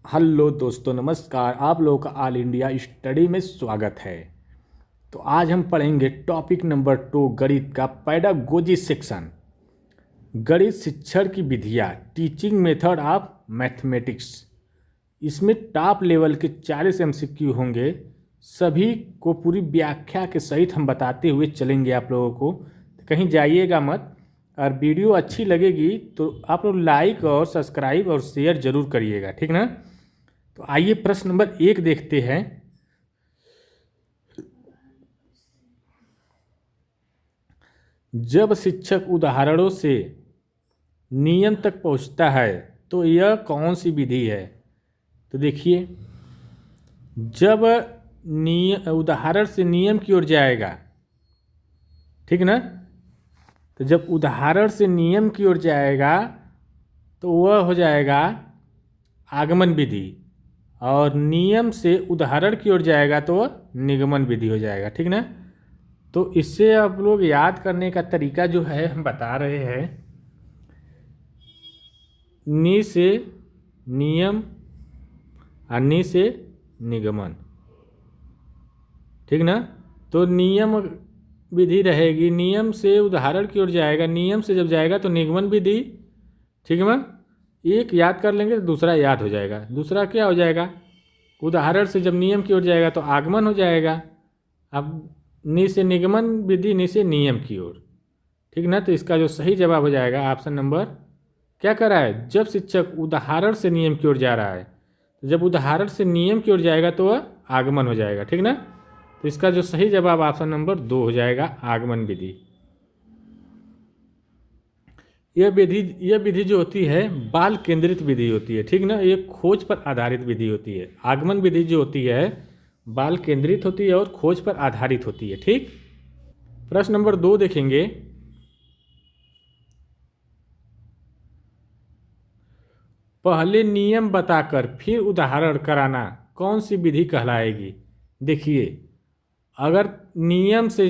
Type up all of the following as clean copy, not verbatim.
Hello दोस्तों, नमस्कार। आप लोगों का ऑल इंडिया स्टडी में स्वागत है। तो आज हम पढ़ेंगे टॉपिक नंबर 2, गणित का पेडागोजी सेक्शन। गणित शिक्षण की विधियाँ, टीचिंग मेथड ऑफ मैथमेटिक्स। इसमें टॉप लेवल के 40 एमसीक्यू होंगे। सभी को पूरी व्याख्या के सहित हम बताते हुए चलेंगे आप लोगों को। कहीं जाइएगा मत। और वीडियो अच्छी लगेगी तो आप लोग लाइक और सब्सक्राइब और शेयर जरूर करिएगा, ठीक ना। तो आइए प्रश्न नंबर 1 देखते हैं। जब शिक्षक उदाहरणों से नियम तक पहुंचता है तो यह कौन सी विधि है। तो देखिए, जब उदाहरण से नियम की ओर जाएगा, ठीक ना। तो जब उदाहरण से नियम की ओर जाएगा तो वह हो जाएगा आगमन विधि, और नियम से उदाहरण की ओर जाएगा तो वह निगमन विधि हो जाएगा, ठीक ना। तो इससे आप लोग याद करने का तरीका जो है हम बता रहे हैं। नि से नियम और नि से निगमन, ठीक ना। तो नियम विधि रहेगी, नियम से उदाहरण की ओर जाएगा, नियम से जब जाएगा तो निगमन विधि, ठीक है। एक याद कर लेंगे तो दूसरा याद हो जाएगा। दूसरा क्या हो जाएगा, उदाहरण से जब नियम की ओर जाएगा तो आगमन हो जाएगा। अब नि से निगमन विधि, नि से नियम की ओर, ठीक ना। तो इसका जो सही जवाब हो जाएगा ऑप्शन नंबर क्या कर रहा है, जब शिक्षक उदाहरण से नियम की ओर जा रहा है, तो जब उदाहरण से नियम की ओर जाएगा तो वह आगमन हो जाएगा, ठीक ना। तो इसका जो सही जवाब ऑप्शन नंबर 2 हो जाएगा, आगमन विधि। यह विधि जो होती है बाल केंद्रित विधि होती है, ठीक ना। ये खोज पर आधारित विधि होती है। आगमन विधि जो होती है बाल केंद्रित होती है और खोज पर आधारित होती है, ठीक। प्रश्न नंबर 2 देखेंगे। पहले नियम बताकर फिर उदाहरण कराना कौन सी विधि कहलाएगी। देखिए, अगर नियम से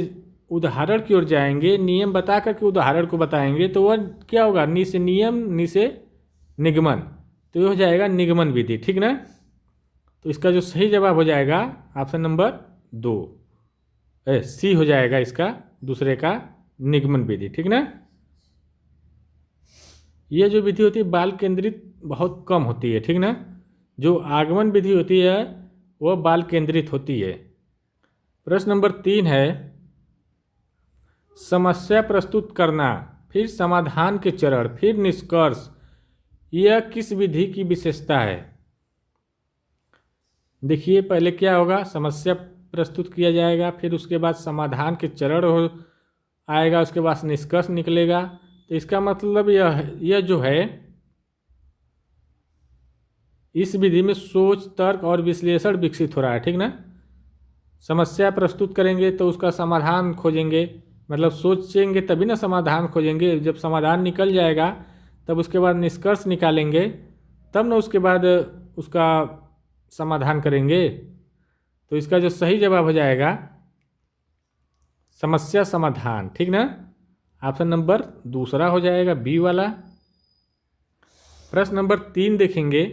उदाहरण की ओर जाएंगे, नियम बता करके उदाहरण को बताएंगे तो वह क्या होगा, नि से नियम, नि से निगमन, तो ये हो जाएगा निगमन विधि, ठीक ना। तो इसका जो सही जवाब हो जाएगा ऑप्शन नंबर 2, सी हो जाएगा इसका दूसरे का, निगमन विधि, ठीक ना। ये जो विधि होती है बाल केंद्रित बहुत कम होती है, ठीक ना। जो आगमन विधि होती है वह बाल केंद्रित होती है। प्रश्न नंबर 3 है, समस्या प्रस्तुत करना, फिर समाधान के चरण, फिर निष्कर्ष, यह किस विधि की विशेषता है। देखिए, पहले क्या होगा, समस्या प्रस्तुत किया जाएगा, फिर उसके बाद समाधान के चरण हो आएगा, उसके बाद निष्कर्ष निकलेगा। तो इसका मतलब यह जो है, इस विधि में सोच, तर्क और विश्लेषण विकसित हो रहा है, ठीक ना। समस्या प्रस्तुत करेंगे तो उसका समाधान खोजेंगे, मतलब सोचेंगे तभी ना समाधान खोजेंगे। जब समाधान निकल जाएगा तब उसके बाद निष्कर्ष निकालेंगे, तब ना उसके बाद उसका समाधान करेंगे। तो इसका जो सही जवाब हो जाएगा समस्या समाधान, ठीक ना। ऑप्शन नंबर दूसरा हो जाएगा, बी वाला। प्रश्न नंबर 3 देखेंगे,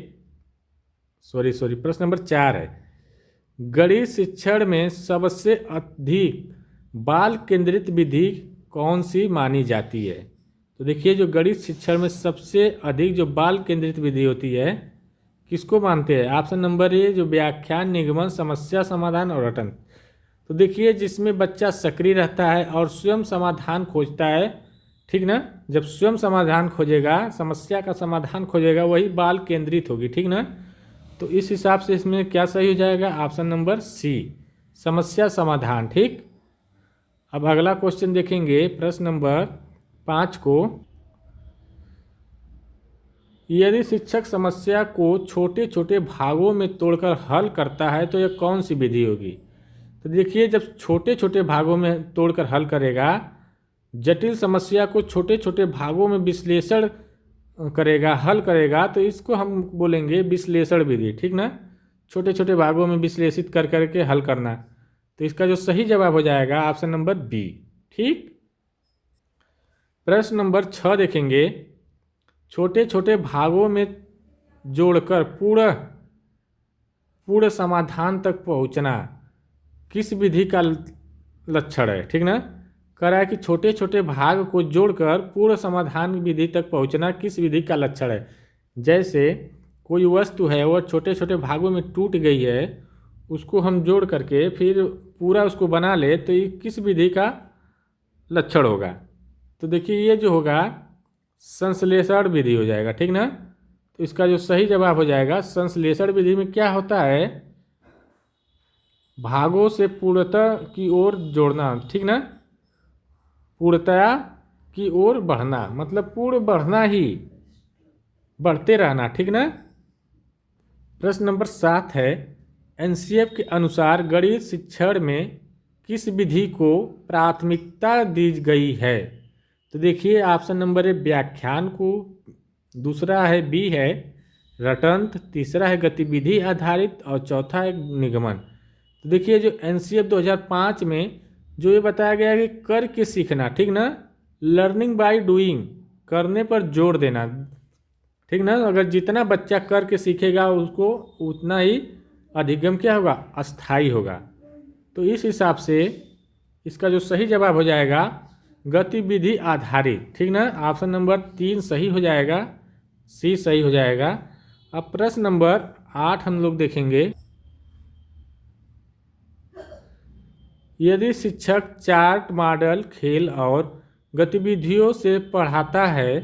प्रश्न नंबर 4 है, गणित शिक्षण में सबसे अधिक बाल केंद्रित विधि कौन सी मानी जाती है। तो देखिए, जो गणित शिक्षण में सबसे अधिक जो बाल केंद्रित विधि होती है, किसको मानते हैं। ऑप्शन नंबर ए, जो व्याख्यान, निगमन, समस्या समाधान और रटन। तो देखिए, जिसमें बच्चा सक्रिय रहता है और स्वयं समाधान खोजता है, ठीक ना। जब स्वयं समाधान खोजेगा, समस्या का समाधान खोजेगा, वही बाल केंद्रित होगी, ठीक ना। तो इस हिसाब से इसमें क्या सही हो जाएगा, ऑप्शन नंबर सी, समस्या समाधान, ठीक। अब अगला क्वेश्चन देखेंगे, प्रश्न नंबर 5 को, यदि शिक्षक समस्या को छोटे छोटे भागों में तोड़कर हल करता है तो यह कौन सी विधि होगी। तो देखिए, जब छोटे छोटे भागों में तोड़कर हल करेगा, जटिल समस्या को छोटे छोटे भागों में विश्लेषण करेगा, हल करेगा, तो इसको हम बोलेंगे विश्लेषण विधि, ठीक ना। छोटे छोटे भागों में विश्लेषित कर करके हल करना। तो इसका जो सही जवाब हो जाएगा ऑप्शन नंबर बी, ठीक। प्रश्न नंबर 6 देखेंगे, छोटे छोटे भागों में जोड़कर पूर्ण पूर्ण समाधान तक पहुंचना किस विधि का लक्षण है, ठीक ना। कह रहा है कि छोटे छोटे भाग को जोड़कर पूर्ण समाधान विधि तक पहुंचना किस विधि का लक्षण है। जैसे कोई वस्तु है वह छोटे छोटे भागों में टूट गई है, उसको हम जोड़ करके फिर पूरा उसको बना ले तो ये किस विधि का लक्षण होगा। तो देखिए ये जो होगा संश्लेषण विधि हो जाएगा, ठीक ना। तो इसका जो सही जवाब हो जाएगा संश्लेषण विधि में क्या होता है, भागों से पूर्णता की ओर जोड़ना, ठीक ना। पूर्णता की ओर बढ़ना मतलब पूर्ण बढ़ना ही, बढ़ते रहना, ठीक ना। प्रश्न नंबर 7 है एनसीएफ के अनुसार गणित शिक्षण में किस विधि को प्राथमिकता दी गई है। तो देखिए ऑप्शन नंबर है व्याख्यान को, दूसरा है बी है रटंत, तीसरा है गतिविधि आधारित और चौथा है निगमन। तो देखिए जो एनसीएफ 2005 में जो ये बताया गया है कि करके सीखना, ठीक ना, लर्निंग बाय डूइंग, करने पर जोर देना, ठीक ना। अगर जितना बच्चा करके सीखेगा उसको उतना ही अधिगम क्या होगा, अस्थाई होगा। तो इस हिसाब से इसका जो सही जवाब हो जाएगा गतिविधि आधारित, ठीक ना। ऑप्शन नंबर 3 सही हो जाएगा, सी सही हो जाएगा। अब प्रश्न नंबर 8 हम लोग देखेंगे। यदि शिक्षक चार्ट मॉडल खेल और गतिविधियों से पढ़ाता है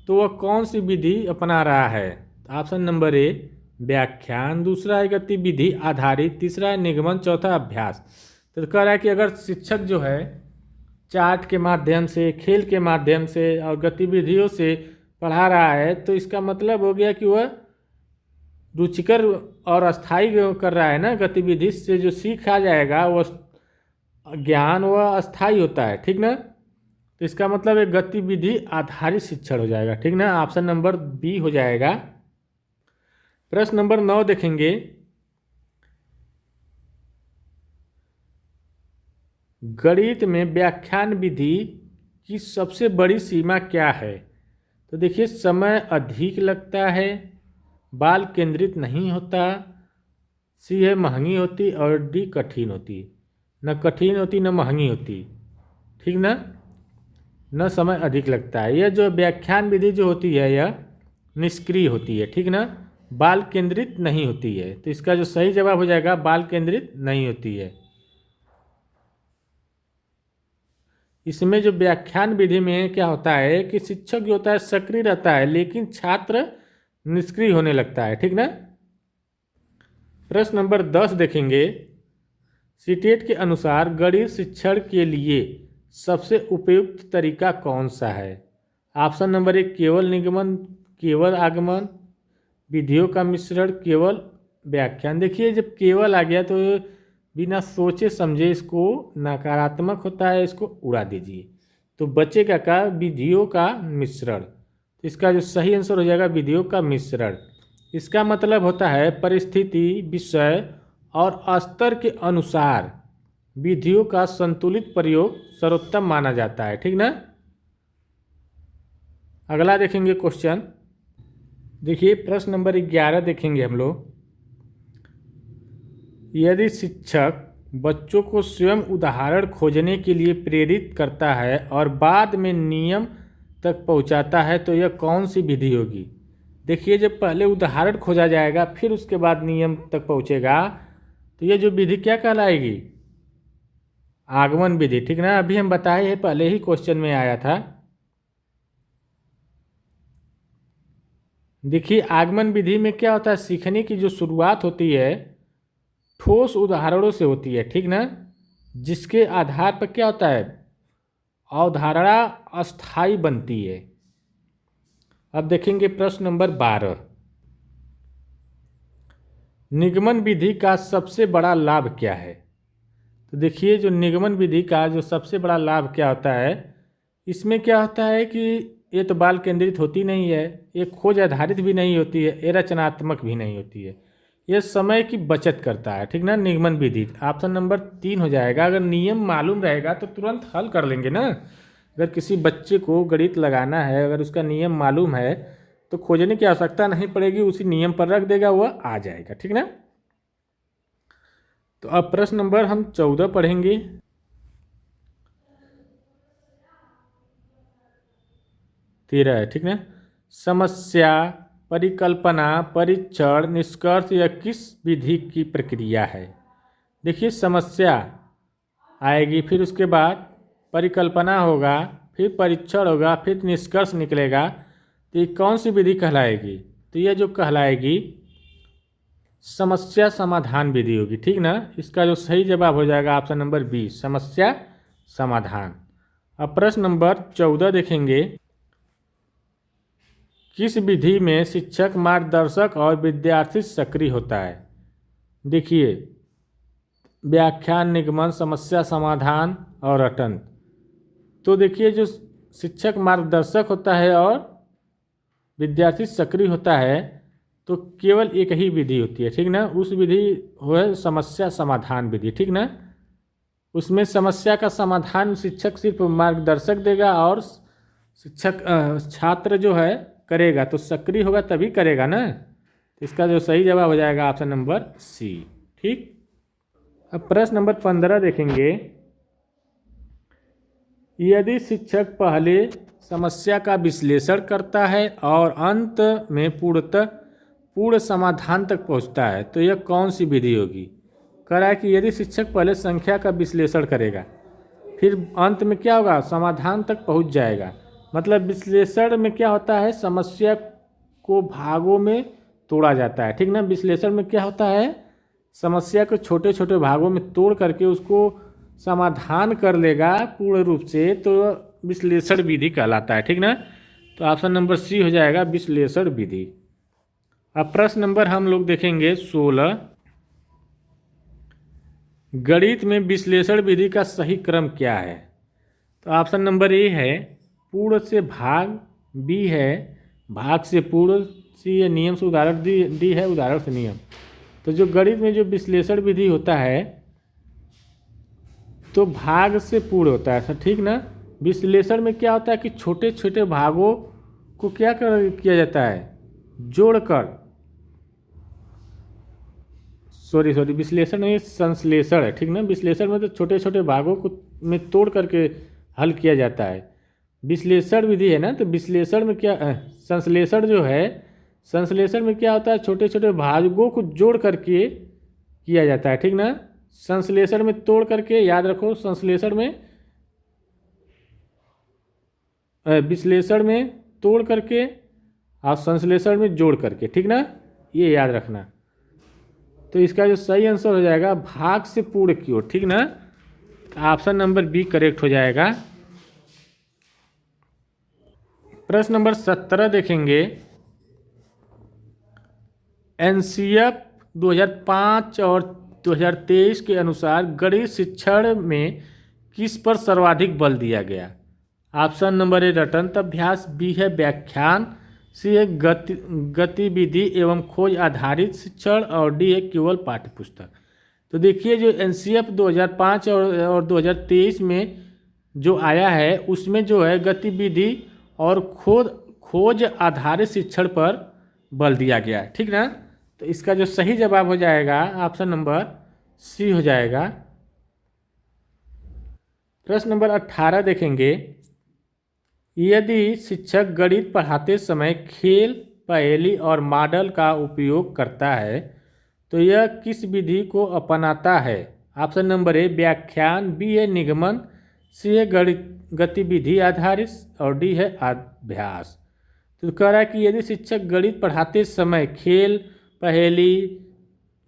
तो वह कौन सी विधि अपना रहा है। ऑप्शन नंबर ए व्याख्यान, दूसरा है गतिविधि आधारित, तीसरा है निगमन, चौथा अभ्यास। तो कह रहा है कि अगर शिक्षक जो है चार्ट के माध्यम से, खेल के माध्यम से और गतिविधियों से पढ़ा रहा है तो इसका मतलब हो गया कि वह रुचिकर और अस्थाई कर रहा है ना। गतिविधि से जो सीख आ जाएगा वह ज्ञान वह अस्थाई होता है, ठीक ना। तो इसका मतलब एक गतिविधि आधारित शिक्षण हो जाएगा, ठीक ना। ऑप्शन नंबर बी हो जाएगा। प्रश्न नंबर 9 देखेंगे। गणित में व्याख्यान विधि की सबसे बड़ी सीमा क्या है। तो देखिए समय अधिक लगता है, बाल केंद्रित नहीं होता, सी है महंगी होती और डी कठिन होती। न कठिन होती न महंगी होती, ठीक ना, न समय अधिक लगता है। यह जो व्याख्यान विधि जो होती है यह निष्क्रिय होती है, ठीक ना, बाल केंद्रित नहीं होती है। तो इसका जो सही जवाब हो जाएगा बाल केंद्रित नहीं होती है। इसमें जो व्याख्यान विधि में क्या होता है कि शिक्षक जो होता है सक्रिय रहता है लेकिन छात्र निष्क्रिय होने लगता है, ठीक ना। प्रश्न नंबर 10 देखेंगे। सीटेट के अनुसार गणित शिक्षण के लिए सबसे उपयुक्त तरीका कौन सा है। ऑप्शन नंबर 1 केवल निगमन, केवल आगमन, विधियों का मिश्रण, केवल व्याख्यान। देखिए जब केवल आ गया तो बिना सोचे समझे इसको नकारात्मक होता है, इसको उड़ा दीजिए। तो बचेगा का विधियों का मिश्रण। इसका जो सही आंसर हो जाएगा विधियों का मिश्रण। इसका मतलब होता है परिस्थिति, विषय और स्तर के अनुसार विधियों का संतुलित प्रयोग सर्वोत्तम माना जाता है, ठीक ना। अगला देखेंगे क्वेश्चन। देखिए प्रश्न नंबर 11 देखेंगे हम लोग। यदि शिक्षक बच्चों को स्वयं उदाहरण खोजने के लिए प्रेरित करता है और बाद में नियम तक पहुंचाता है तो यह कौन सी विधि होगी। देखिए जब पहले उदाहरण खोजा जाएगा फिर उसके बाद नियम तक पहुंचेगा तो ये जो विधि क्या कहलाएगी, आगमन विधि, ठीक ना। अभी हम बताए हैं, पहले ही क्वेश्चन में आया था। देखिए आगमन विधि में क्या होता है, सीखने की जो शुरुआत होती है ठोस उदाहरणों से होती है, ठीक ना, जिसके आधार पर क्या होता है अवधारणा अस्थाई बनती है। अब देखेंगे प्रश्न नंबर 12। निगमन विधि का सबसे बड़ा लाभ क्या है। तो देखिए जो निगमन विधि का जो सबसे बड़ा लाभ क्या होता है, इसमें क्या होता है कि ये तो बाल केंद्रित होती नहीं है, ये खोज आधारित भी नहीं होती है, ये रचनात्मक भी नहीं होती है, ये समय की बचत करता है, ठीक ना। निगमन विधि ऑप्शन नंबर 3 हो जाएगा। अगर नियम मालूम रहेगा तो तुरंत हल कर लेंगे ना। अगर किसी बच्चे को गणित लगाना है, अगर उसका नियम मालूम है तो खोजने की आवश्यकता नहीं पड़ेगी, उसी नियम पर रख देगा वह आ जाएगा, ठीक ना। तो अब प्रश्न नंबर हम 14 पढ़ेंगे। तेरह है, ठीक ना। समस्या, परिकल्पना, परीक्षण, निष्कर्ष यह किस विधि की प्रक्रिया है? देखिए, समस्या आएगी, फिर उसके बाद परिकल्पना होगा, फिर परीक्षण होगा, फिर निष्कर्ष निकलेगा। तो ये कौन सी विधि कहलाएगी? तो ये जो कहलाएगी समस्या समाधान विधि होगी, ठीक ना। इसका जो सही जवाब हो जाएगा ऑप्शन नंबर बी, समस्या समाधान। अब प्रश्न नंबर 14 देखेंगे। किस विधि में शिक्षक मार्गदर्शक और विद्यार्थी सक्रिय होता है? देखिए, व्याख्यान, निगमन, समस्या समाधान और रटन। तो देखिए, जो शिक्षक मार्गदर्शक होता है और विद्यार्थी सक्रिय होता है, तो केवल एक ही विधि होती है, ठीक ना। उस विधि है समस्या समाधान विधि, ठीक ना। उसमें समस्या का समाधान शिक्षक सिर्फ मार्गदर्शक देगा और शिक्षक छात्र जो है करेगा, तो सक्रिय होगा तभी करेगा ना। इसका जो सही जवाब हो जाएगा ऑप्शन नंबर सी, ठीक। अब प्रश्न नंबर 15 देखेंगे। यदि शिक्षक पहले समस्या का विश्लेषण करता है और अंत में पूर्ण समाधान तक पहुंचता है, तो यह कौन सी विधि होगी? कह रहा है कि यदि शिक्षक पहले संख्या का विश्लेषण करेगा, फिर अंत में क्या होगा, समाधान तक पहुंच जाएगा। मतलब विश्लेषण में क्या होता है, समस्या को भागों में तोड़ा जाता है, ठीक ना। विश्लेषण में क्या होता है, समस्या को छोटे छोटे भागों में तोड़ करके उसको समाधान कर लेगा पूर्ण रूप से, तो विश्लेषण विधि कहलाता है, ठीक ना। तो ऑप्शन नंबर सी हो जाएगा विश्लेषण विधि। अब प्रश्न नंबर हम लोग देखेंगे 16। गणित में विश्लेषण विधि का सही क्रम क्या है? तो ऑप्शन नंबर ए है पूर्ण से भाग, बी है भाग से पूर्ण, सी है नियम से उदाहरण, डी है उदाहरण से नियम। तो जो गणित में जो विश्लेषण विधि होता है तो भाग से पूर्ण होता है, ठीक ना। विश्लेषण में क्या होता है कि छोटे छोटे भागों को क्या किया जाता है, जोड़कर, सॉरी विश्लेषण में संश्लेषण है, ठीक ना। विश्लेषण में तो छोटे छोटे भागों को में तोड़ करके हल किया जाता है, विश्लेषण विधि है ना। तो विश्लेषण में क्या, संश्लेषण जो है, संश्लेषण में क्या होता है, छोटे छोटे भागों को जोड़ करके किया जाता है, ठीक ना। संश्लेषण में तोड़ करके, याद रखो, संश्लेषण में विश्लेषण में तोड़ करके और संश्लेषण में जोड़ करके, ठीक ना, ये याद रखना। तो इसका जो सही आंसर हो जाएगा भाग से पूर्ण की ओर, ठीक ना। ऑप्शन नंबर बी करेक्ट हो जाएगा। प्रश्न नंबर 17 देखेंगे। एनसीएफ 2005 और 2023 के अनुसार गणित शिक्षण में किस पर सर्वाधिक बल दिया गया? ऑप्शन नंबर ए रटंत अभ्यास, बी है व्याख्यान, सी है गतिविधि एवं खोज आधारित शिक्षण और डी है केवल पाठ्यपुस्तक। तो देखिए, जो एनसीएफ 2005 और 2023 में जो आया है उसमें जो है गतिविधि और खोज आधारित शिक्षण पर बल दिया गया है, ठीक ना। तो इसका जो सही जवाब हो जाएगा ऑप्शन नंबर सी हो जाएगा। प्रश्न नंबर 18 देखेंगे। यदि शिक्षक गणित पढ़ाते समय खेल, पहेली और मॉडल का उपयोग करता है तो यह किस विधि को अपनाता है? ऑप्शन नंबर ए व्याख्यान, बी है निगमन, सी है गतिविधि आधारित और डी है अभ्यास। तो कह रहा है कि यदि शिक्षक गणित पढ़ाते समय खेल, पहेली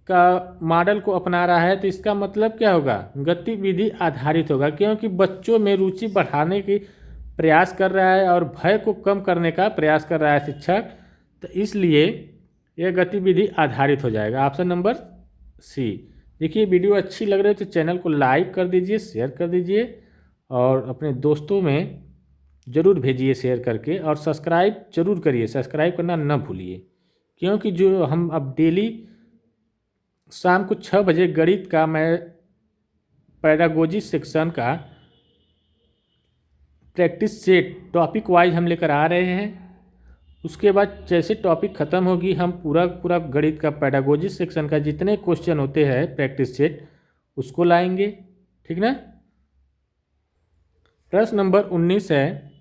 का मॉडल को अपना रहा है तो इसका मतलब क्या होगा, गतिविधि आधारित होगा, क्योंकि बच्चों में रुचि बढ़ाने की प्रयास कर रहा है और भय को कम करने का प्रयास कर रहा है शिक्षक, तो इसलिए यह गतिविधि आधारित हो जाएगा। Option number C. देखिए, वीडियो अच्छी लग रही है तो चैनल को लाइक कर दीजिए, शेयर कर दीजिए और अपने दोस्तों में ज़रूर भेजिए शेयर करके, और सब्सक्राइब जरूर करिए, सब्सक्राइब करना न भूलिए, क्योंकि जो हम अब डेली शाम को 6 बजे गणित का मैं पैडागोजी सेक्शन का प्रैक्टिस सेट टॉपिक वाइज हम लेकर आ रहे हैं। उसके बाद जैसे टॉपिक ख़त्म होगी हम पूरा गणित का पैडागोजी सेक्शन का जितने क्वेश्चन होते हैं प्रैक्टिस सेट उसको लाएंगे, ठीक ना। प्रश्न नंबर 19 है,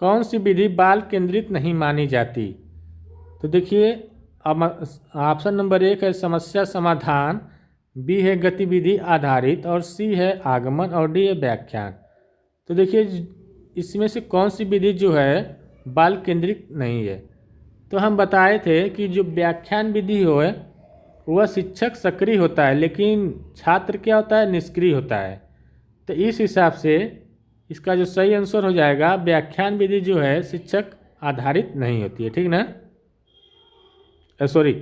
कौन सी विधि बाल केंद्रित नहीं मानी जाती। तो देखिए, अब ऑप्शन नंबर 1 है समस्या समाधान, बी है गतिविधि आधारित और सी है आगमन और डी है व्याख्यान। तो देखिए, इसमें से कौन सी विधि जो है बाल केंद्रित नहीं है। तो हम बताए थे कि जो व्याख्यान विधि हो है वह शिक्षक सक्रिय होता है लेकिन छात्र क्या होता है, निष्क्रिय होता है। तो इस हिसाब से इसका जो सही आंसर हो जाएगा, व्याख्यान विधि जो है शिक्षक आधारित नहीं होती है, ठीक ना। सॉरी,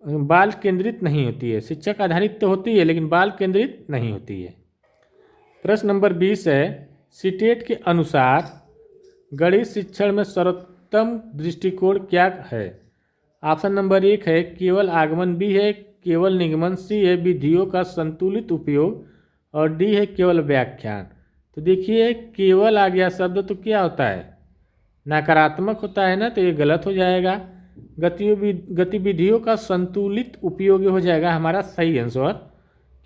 बाल केंद्रित नहीं होती है, शिक्षक आधारित तो होती है लेकिन बाल केंद्रित नहीं होती है। प्रश्न नंबर 20 है, सीटेट के अनुसार गणित शिक्षण में सर्वोत्तम दृष्टिकोण क्या है। ऑप्शन नंबर 1 है केवल आगमन, बी है केवल निगमन, सी है विधियों का संतुलित उपयोग और डी है केवल व्याख्यान। तो देखिए, केवल आ गया शब्द तो क्या होता है, नकारात्मक होता है ना, तो ये गलत हो जाएगा। गतिविधियों का संतुलित उपयोग हो जाएगा हमारा सही आंसर,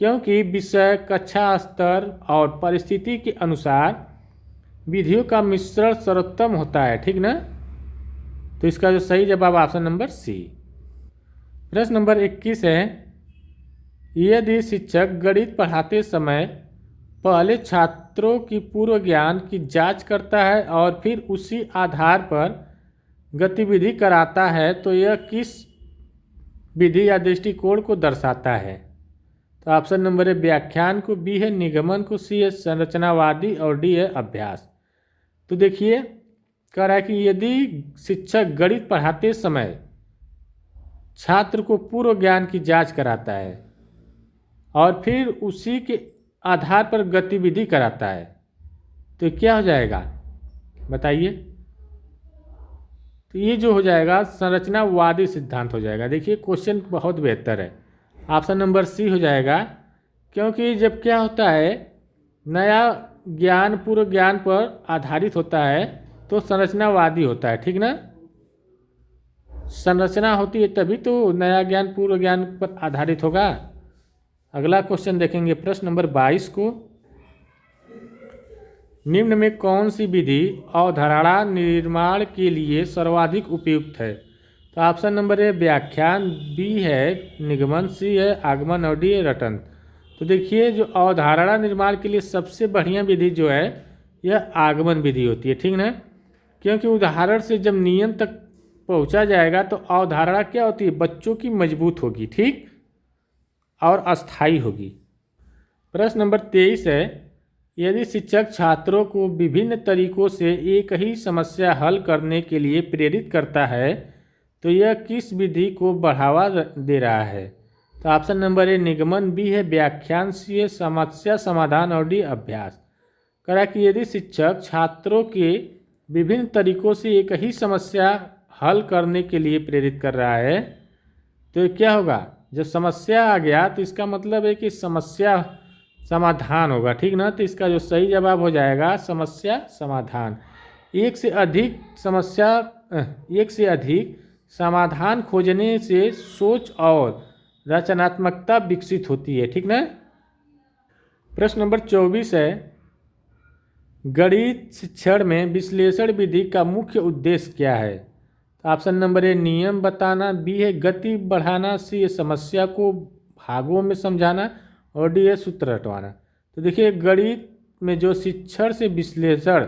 क्योंकि विषय, कक्षा स्तर और परिस्थिति के अनुसार विधियों का मिश्रण सर्वोत्तम होता है, ठीक ना। तो इसका जो सही जवाब ऑप्शन नंबर सी। प्रश्न नंबर 21 है, यदि शिक्षक गणित पढ़ाते समय पहले छात्रों की पूर्व ज्ञान की जांच करता है और फिर उसी आधार पर गतिविधि कराता है तो यह किस विधि या दृष्टिकोण को दर्शाता है। तो ऑप्शन नंबर है व्याख्यान को, बी है निगमन को, सी है संरचनावादी और डी है अभ्यास। तो देखिए, कह रहा है कि यदि शिक्षक गणित पढ़ाते समय छात्र को पूर्व ज्ञान की जांच कराता है और फिर उसी के आधार पर गतिविधि कराता है तो क्या हो जाएगा बताइए। तो ये जो हो जाएगा संरचनावादी सिद्धांत हो जाएगा। देखिए, क्वेश्चन बहुत बेहतर है, ऑप्शन नंबर सी हो जाएगा, क्योंकि जब क्या होता है नया ज्ञान पूर्व ज्ञान पर आधारित होता है तो संरचनावादी होता है, ठीक ना। संरचना होती है तभी तो नया ज्ञान पूर्व ज्ञान पर आधारित होगा। अगला क्वेश्चन देखेंगे, प्रश्न नंबर 22 को, निम्न में कौन सी विधि अवधारणा निर्माण के लिए सर्वाधिक उपयुक्त है। तो ऑप्शन नंबर ए व्याख्यान, बी है निगमन, सी है आगमन और डी है रटन। तो देखिए, जो अवधारणा निर्माण के लिए सबसे बढ़िया विधि जो है यह आगमन विधि होती है, ठीक ना, क्योंकि उदाहरण से जब नियम तक पहुंचा जाएगा तो अवधारणा क्या होती है, बच्चों की मजबूत होगी, ठीक, और अस्थायी होगी। प्रश्न नंबर 23 है, यदि शिक्षक छात्रों को विभिन्न तरीकों से एक ही समस्या हल करने के लिए प्रेरित करता है तो यह किस विधि को बढ़ावा दे रहा है। तो ऑप्शन नंबर ए निगमन, बी है व्याख्यान, सी है समस्या समाधान और डी अभ्यास। कह रहा है कि यदि शिक्षक छात्रों के विभिन्न तरीकों से एक ही समस्या हल करने के लिए प्रेरित कर रहा है तो क्या होगा, जब समस्या आ गया तो इसका मतलब है कि समस्या समाधान होगा, ठीक ना। तो इसका जो सही जवाब हो जाएगा समस्या समाधान। एक से अधिक समाधान खोजने से सोच और रचनात्मकता विकसित होती है, ठीक ना। प्रश्न नंबर 24 है, गणित शिक्षण में विश्लेषण विधि का मुख्य उद्देश्य क्या है। तो ऑप्शन नंबर ए नियम बताना, बी है गति बढ़ाना, सी है समस्या को भागों में समझाना और डी है सूत्र रटवाना। तो देखिए, गणित में जो शिक्षण से विश्लेषण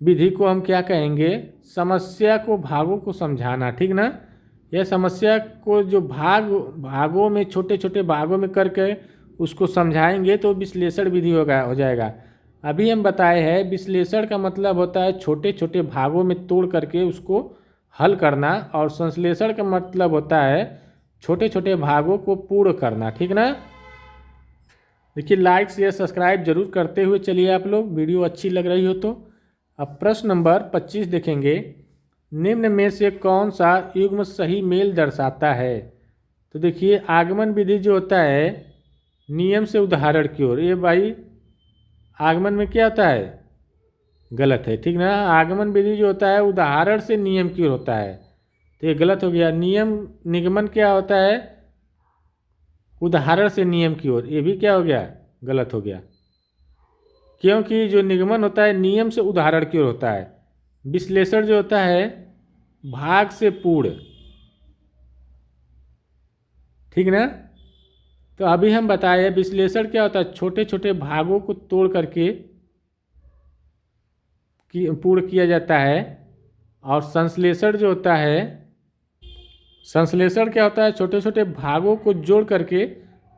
विधि को हम क्या कहेंगे, समस्या को भागों को समझाना, ठीक ना। यह समस्या को जो भागों में छोटे छोटे भागों में करके उसको समझाएंगे तो विश्लेषण विधि हो जाएगा। अभी हम बताए हैं विश्लेषण का मतलब होता है छोटे छोटे भागों में तोड़ करके उसको हल करना, और संश्लेषण का मतलब होता है छोटे छोटे भागों को पूर्ण करना, ठीक ना। देखिए, लाइक शेयर सब्सक्राइब जरूर करते हुए चलिए आप लोग, वीडियो अच्छी लग रही हो तो। अब प्रश्न नंबर 25 देखेंगे, निम्न में से कौन सा युग्म सही मेल दर्शाता है। तो देखिए, आगमन विधि जो होता है नियम से उदाहरण की ओर, ये भाई आगमन में क्या होता है, गलत है, ठीक ना। आगमन विधि जो होता है उदाहरण से नियम की ओर होता है तो ये गलत हो गया। निगमन क्या होता है, उदाहरण से नियम की ओर, ये भी क्या हो गया, गलत हो गया, क्योंकि जो निगमन होता है नियम से उदाहरण की ओर होता है। विश्लेषण जो होता है भाग से पूर्ण, ठीक ना। तो अभी हम बताए विश्लेषण क्या होता है, छोटे छोटे भागों को तोड़ करके पूर्ण किया जाता है। और संश्लेषण जो होता है, संश्लेषण क्या होता है, छोटे छोटे भागों को जोड़ करके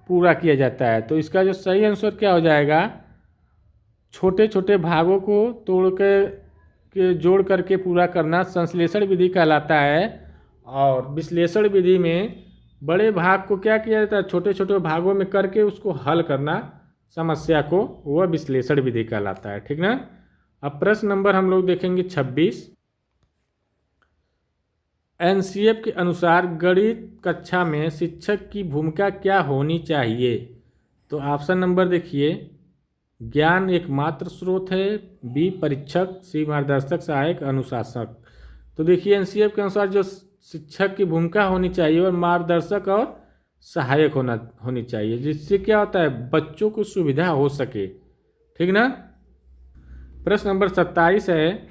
पूरा किया जाता है। तो इसका जो सही आंसर क्या हो जाएगा, छोटे छोटे भागों को तोड़ के जोड़ करके पूरा करना संश्लेषण विधि कहलाता है। और विश्लेषण विधि में बड़े भाग को क्या किया जाता है, छोटे छोटे भागों में करके उसको हल करना समस्या को, वह विश्लेषण विधि कहलाता है, ठीक ना। अब प्रश्न नंबर हम लोग देखेंगे 26। एनसीएफ के अनुसार गणित कक्षा में शिक्षक की भूमिका क्या होनी चाहिए। तो ऑप्शन नंबर देखिए, ज्ञान एकमात्र स्रोत है, बी परीक्षक, सी मार्गदर्शक सहायक अनुशासक। तो देखिए एनसीएफ के अनुसार जो शिक्षक की भूमिका होनी चाहिए और मार्गदर्शक और सहायक होनी चाहिए, जिससे क्या होता है बच्चों को सुविधा हो सके, ठीक ना। प्रश्न नंबर 27 है,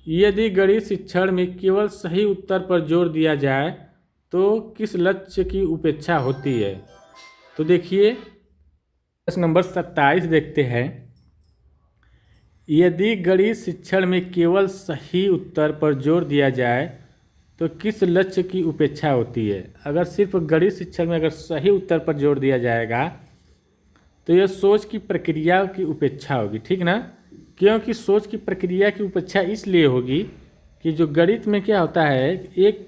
यदि गणित शिक्षण में केवल सही उत्तर पर जोर दिया जाए तो किस लक्ष्य की उपेक्षा होती है। तो देखिए प्रश्न नंबर 27 देखते हैं, यदि गणित शिक्षण में केवल सही उत्तर पर जोर दिया जाए तो किस लक्ष्य की उपेक्षा होती है। अगर सिर्फ गणित शिक्षण में अगर सही उत्तर पर जोर दिया जाएगा तो यह सोच की प्रक्रिया की उपेक्षा होगी, ठीक ना। क्योंकि सोच की प्रक्रिया की उपेक्षा इसलिए होगी कि जो गणित में क्या होता है, एक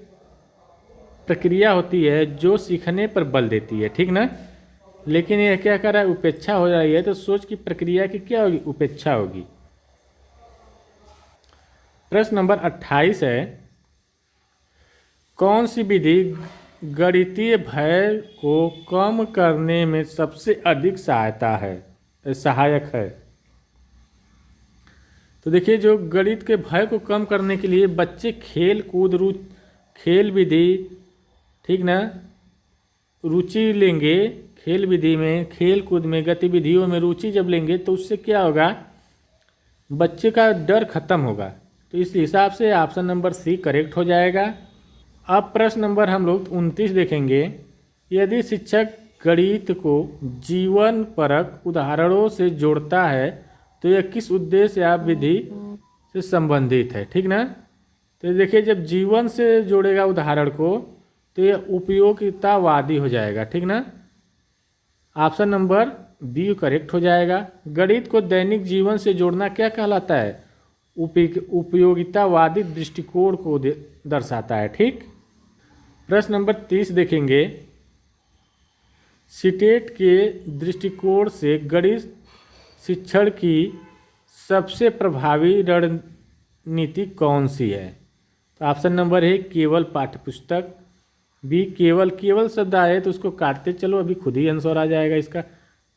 प्रक्रिया होती है जो सीखने पर बल देती है, ठीक ना। लेकिन यह क्या कर रहा है, उपेक्षा हो रही है, तो सोच की प्रक्रिया की क्या होगी, उपेक्षा होगी। प्रश्न नंबर 28 है, कौन सी विधि गणितीय भय को कम करने में सबसे अधिक सहायक है। तो देखिए जो गणित के भय को कम करने के लिए बच्चे खेल विधि, ठीक ना, रुचि लेंगे खेल विधि में, खेल कूद में, गतिविधियों में रुचि जब लेंगे तो उससे क्या होगा, बच्चे का डर खत्म होगा। तो इस हिसाब से ऑप्शन नंबर सी करेक्ट हो जाएगा। अब प्रश्न नंबर हम लोग 29 देखेंगे, यदि शिक्षक गणित को जीवन परक उदाहरणों से जोड़ता है तो यह किस उद्देश्य या विधि से संबंधित है, ठीक ना। तो देखिए जब जीवन से जोड़ेगा उदाहरण को तो यह उपयोगितावादी हो जाएगा, ठीक ना। ऑप्शन नंबर बी करेक्ट हो जाएगा। गणित को दैनिक जीवन से जोड़ना क्या कहलाता है, उपयोगितावादी दृष्टिकोण को दर्शाता है, ठीक। प्रश्न नंबर 30 देखेंगे, सीटेट के दृष्टिकोण से गणित शिक्षण की सबसे प्रभावी रणनीति कौन सी है। तो ऑप्शन नंबर है केवल पाठ्यपुस्तक, बी केवल शब्द आए तो उसको काटते चलो, अभी खुद ही आंसर आ जाएगा इसका।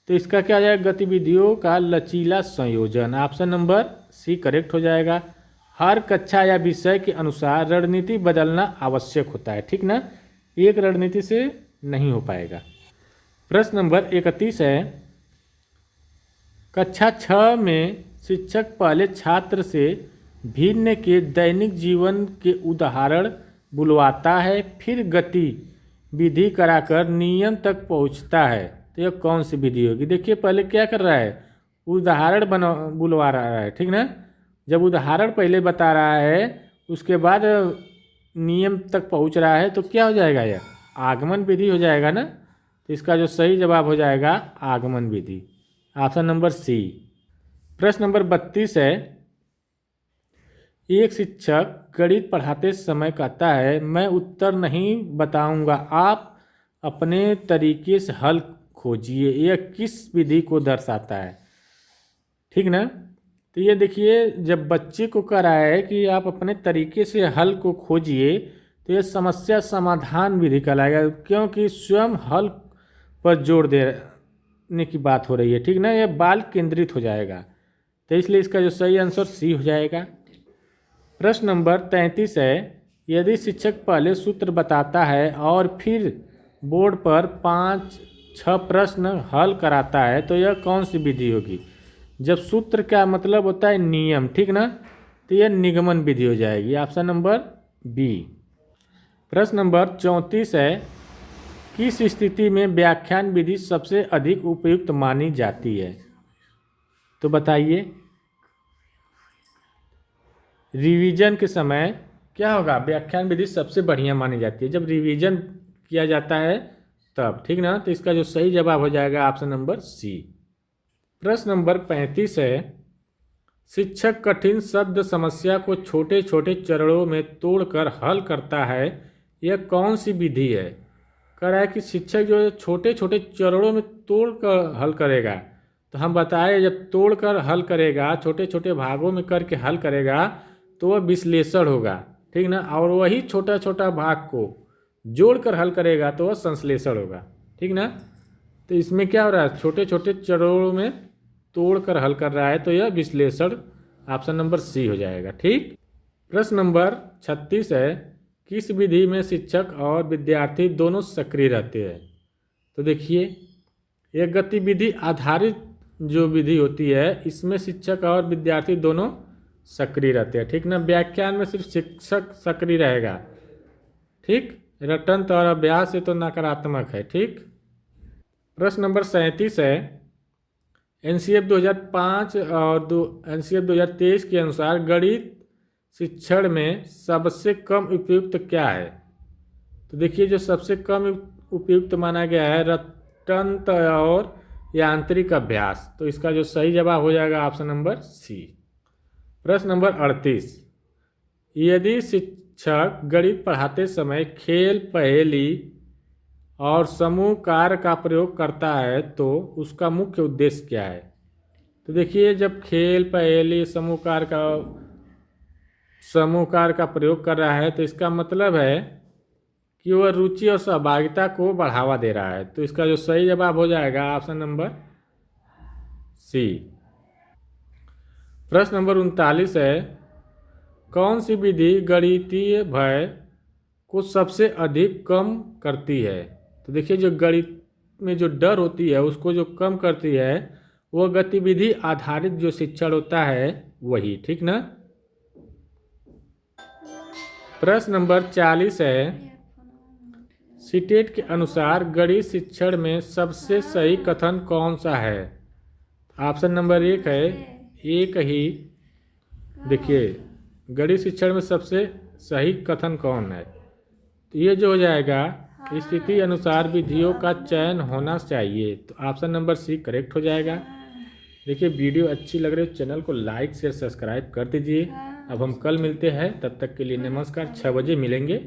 तो इसका क्या आ जाएगा, गतिविधियों का लचीला संयोजन। ऑप्शन नंबर सी करेक्ट हो जाएगा। हर कक्षा या विषय के अनुसार रणनीति बदलना आवश्यक होता है, ठीक ना, एक रणनीति से नहीं हो पाएगा। प्रश्न नंबर 31 है, कक्षा 6 में शिक्षक पहले छात्र से भिन्न के दैनिक जीवन के उदाहरण बुलवाता है, फिर गतिविधि कराकर नियम तक पहुंचता है। तो यह कौन सी विधि होगी। देखिए पहले क्या कर रहा है, उदाहरण बुलवा रहा है, ठीक ना। जब उदाहरण पहले बता रहा है उसके बाद नियम तक पहुंच रहा है तो क्या हो जाएगा, यह आगमन विधि हो जाएगा ना। तो इसका जो सही जवाब हो जाएगा आगमन विधि, ऑप्शन नंबर सी। प्रश्न नंबर 32 है, एक शिक्षक गणित पढ़ाते समय कहता है मैं उत्तर नहीं बताऊंगा, आप अपने तरीके से हल खोजिए, यह किस विधि को दर्शाता है, ठीक ना। तो ये देखिए जब बच्चे को कह रहा है कि आप अपने तरीके से हल को खोजिए तो यह समस्या समाधान विधि कहलाएगा, क्योंकि स्वयं हल पर जोर देने की बात हो रही है, ठीक ना, यह बाल केंद्रित हो जाएगा। तो इसलिए इसका जो सही आंसर सी हो जाएगा। प्रश्न नंबर 33 है, यदि शिक्षक पहले सूत्र बताता है और फिर बोर्ड पर 5-6 प्रश्न हल कराता है तो यह कौन सी विधि होगी? जब सूत्र का मतलब होता है नियम, ठीक ना, तो यह निगमन विधि हो जाएगी। Option number B. प्रश्न नंबर 34 है, किस स्थिति में व्याख्यान विधि सबसे अधिक उपयुक्त मानी जाती है? तो बताइए। रिवीजन के समय क्या होगा? व्याख्यान विधि सबसे बढ़िया मानी जाती है जब रिवीजन किया जाता है तब, ठीक ना। तो इसका जो सही जवाब हो जाएगा ऑप्शन नंबर सी। प्रश्न नंबर 35 है, शिक्षक कठिन शब्द समस्या को छोटे छोटे चरणों में तोड़कर हल करता है, यह कौन सी विधि है? कह रहा है कि शिक्षक जो है छोटे छोटे चरणों में तोड़कर हल करेगा। तो हम बताए जब तोड़कर हल करेगा, छोटे छोटे भागों में करके हल करेगा तो वह विश्लेषण होगा, ठीक ना। और वही छोटा छोटा भाग को जोड़कर हल करेगा तो वह संश्लेषण होगा, ठीक ना। तो इसमें क्या हो रहा है? छोटे छोटे चरणों में तोड़कर हल कर रहा है तो यह विश्लेषण, ऑप्शन नंबर सी हो जाएगा, ठीक। प्रश्न नंबर 36 है, किस विधि में शिक्षक और विद्यार्थी दोनों सक्रिय रहते हैं? तो देखिए, यह गतिविधि आधारित जो विधि होती है इसमें शिक्षक और विद्यार्थी दोनों सक्रिय रहते हैं, ठीक ना। व्याख्यान में सिर्फ शिक्षक सक्रिय रहेगा, ठीक। रटंत और अभ्यास से तो नकारात्मक है, ठीक। प्रश्न नंबर 37 है, एनसीएफ 2005 और एनसीएफ 2023 के अनुसार गणित शिक्षण में सबसे कम उपयुक्त क्या है? तो देखिए, जो सबसे कम उपयुक्त माना गया है रटंत और यांत्रिक अभ्यास। तो इसका जो सही जवाब हो जाएगा ऑप्शन नंबर सी। प्रश्न नंबर 38, यदि शिक्षक गणित पढ़ाते समय खेल, पहेली और समूह कार्य का प्रयोग करता है तो उसका मुख्य उद्देश्य क्या है? तो देखिए, जब खेल, पहेली, समूह कार्य का प्रयोग कर रहा है तो इसका मतलब है कि वह रुचि और सहभागिता को बढ़ावा दे रहा है। तो इसका जो सही जवाब हो जाएगा ऑप्शन नंबर सी। प्रश्न नंबर 39 है, कौन सी विधि गणितीय भय को सबसे अधिक कम करती है? तो देखिए, जो गणित में जो डर होती है उसको जो कम करती है वह गतिविधि आधारित जो शिक्षण होता है वही, ठीक ना। प्रश्न नंबर 40 है, सीटेट के अनुसार गणित शिक्षण में सबसे सही कथन कौन सा है? ऑप्शन नंबर 1 है, एक ही। देखिए, गणित शिक्षण में सबसे सही कथन कौन है? तो ये जो हो जाएगा, स्थिति अनुसार विधियों का चयन होना चाहिए। तो ऑप्शन नंबर सी करेक्ट हो जाएगा। देखिए, वीडियो अच्छी लग रही है चैनल को लाइक शेयर सब्सक्राइब कर दीजिए। अब हम कल मिलते हैं, तब तक के लिए नमस्कार। 6 बजे मिलेंगे।